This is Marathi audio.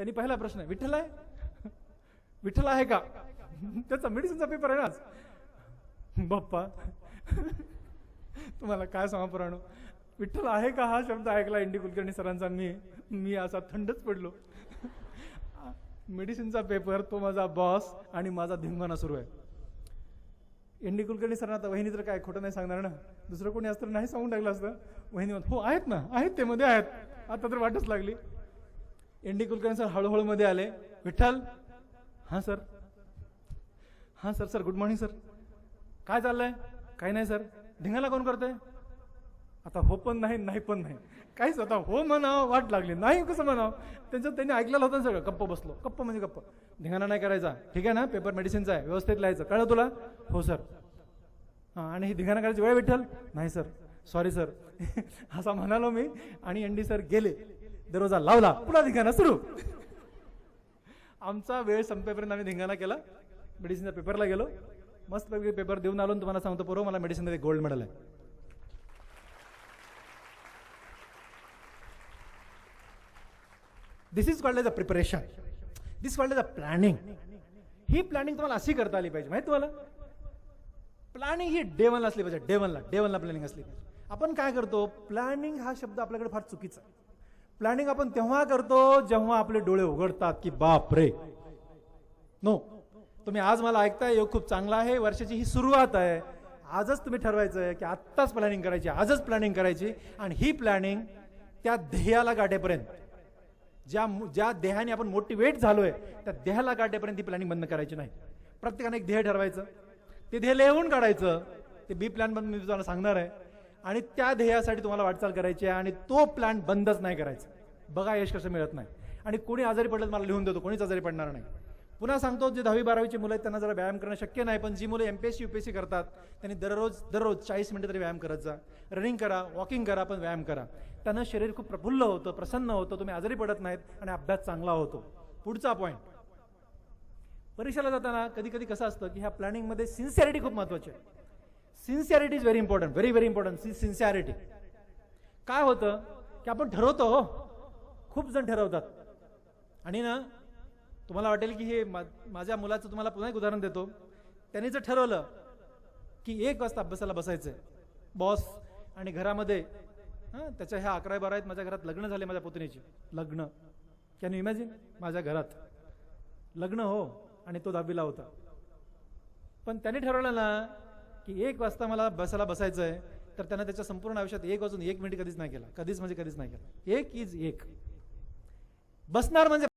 त्यांनी पहिला प्रश्न, विठ्ठल आहे? विठ्ठल आहे का? त्याचा मेडिसिनचा पेपर आहे आज. बाप्पा तुम्हाला काय सांगा पुराणो, विठ्ठल आहे का हा शब्द ऐकला एन डी कुलकर्णी सरांचा, मी असा थंडच पडलो. मेडिसिनचा पेपर, तो माझा बॉस आणि माझा धिंगाणा सुरू आहे. एन डी कुलकर्णी सरांना आता वहिनी तर काय खोटं नाही सांगणार ना, दुसरं कोणी असतं नाही सांगून टाकलं असतं. वहिनी हो आहेत ना, आहेत ते मध्ये आहेत, आता तर वाटच लागली. एन डी कुलकर्णी सर हळूहळू मध्ये आले. विठ्ठल? हां सर. हां sir. Sir good morning sir. काय चाललंय? काही नाही सर. धिंगाणा कोण करतोय? आता हो पण नाही, नाही पण नाही, काहीच. आता हो म्हणावं वाट लागली, नाही कसं म्हणावं. त्यांनी ऐकलेलं होतं सगळं. गप्प बसलो. गप्प म्हणजे गप्प. धिंगाणा नाही करायचा, ठीक आहे ना? पेपर मेडिसिनचा आहे, व्यवस्थित लिहायचं, कळलं तुला? हो सर. हां, आणि ही धिंगाणा करायची वेळ विठ्ठल? नाही सर, सॉरी सर. असा म्हणालो मी, आणि एन डी सर गेले. दरवाजा लावला, पुन्हा धिंगाणा सुरू. आमचा वेळ संपेपर्यंत आम्ही धिंगाणा केला. मेडिसिनच्या पेपरला गेलो, मस्त पेपर देऊन आलो. तुम्हाला सांगतो पोरो, मला मेडिसिनमध्ये गोल्ड मेडल आहे. This is called as a preparation, this called as a planning. ही प्लॅनिंग तुम्हाला अशी करता आली पाहिजे, माहिती तुम्हाला. प्लॅनिंग ही डे 1 असली पाहिजे, डे 1ला प्लॅनिंग असली पाहिजे. आपण काय करतो, प्लॅनिंग हा शब्द आपल्याकडे फार चुकीचा आहे. प्लॅनिंग आपण तेव्हा करतो जेव्हा आपले डोळे उघडतात की बाप रे. नो, तुम्ही आज मला ऐकताय, योग खूप चांगला आहे, वर्षाची ही सुरुवात आहे. आजच तुम्ही ठरवायचं आहे की आत्ताच प्लॅनिंग करायची, आजच प्लॅनिंग करायची. आणि ही प्लॅनिंग त्या ध्येयाला गाठेपर्यंत, ज्या ध्येयाने आपण मोटिवेट झालोय त्या ध्येयाला गाठेपर्यंत ही प्लॅनिंग बंद करायची नाही. प्रत्येकाने एक ध्येय ठरवायचं, ते ध्येय लिहून काढायचं. ते बी प्लॅन बंद मी तुम्हाला सांगणार आहे. आणि त्या ध्येयासाठी तुम्हाला वाटचाल करायची आहे, आणि तो प्लॅन बंदच नाही करायचा. बघा यश कसं मिळत नाही. आणि कोणी आजारी पडलं मला लिहून देतो, कोणीच आजारी पडणार नाही. पुन्हा सांगतो, जे 10वी-12वीची मुलं आहेत त्यांना जरा व्यायाम करणं शक्य नाही, पण जी मुलं MPSC UPSC करतात त्यांनी दररोज 40 मिनिटं तरी व्यायाम करत जा. रनिंग करा, वॉकिंग करा, पण व्यायाम करा. त्यानं शरीर खूप प्रफुल्ल होतं, प्रसन्न होतं, तुम्ही आजारी पडत नाहीत, आणि अभ्यास चांगला होतो. पुढचा पॉईंट, परीक्षेला जाताना कधी कधी कसं असतं की ह्या प्लॅनिंगमध्ये सिन्सिअरिटी खूप महत्वाची आहे. Sincerity is very important, very very important. Sincerity. काय होतं की आपण ठरवतो, हो, खूप जण ठरवतात, आणि ना तुम्हाला वाटेल की हे माझ्या मुलाचं, तुम्हाला पुन्हा एक उदाहरण देतो. त्यांनी जर ठरवलं की 1 वाजता अभ्यासाला बसायचंय, बॉस, आणि घरामध्ये त्याच्या ह्या 11-12 आहेत, माझ्या घरात लग्न झाले, माझ्या पुतणीची लग्न. Can you imagine? माझ्या घरात लग्न, हो, आणि तो 10वीला होता. पण त्याने ठरवलं ना की 1 वाजता मला बसायला बसायचंय, तर त्यानं त्याच्या संपूर्ण आयुष्यात 1 वाजून 1 मिनिट कधीच नाही केला. कधीच म्हणजे कधीच नाही केला. 1 इज 1. बसणार म्हणजे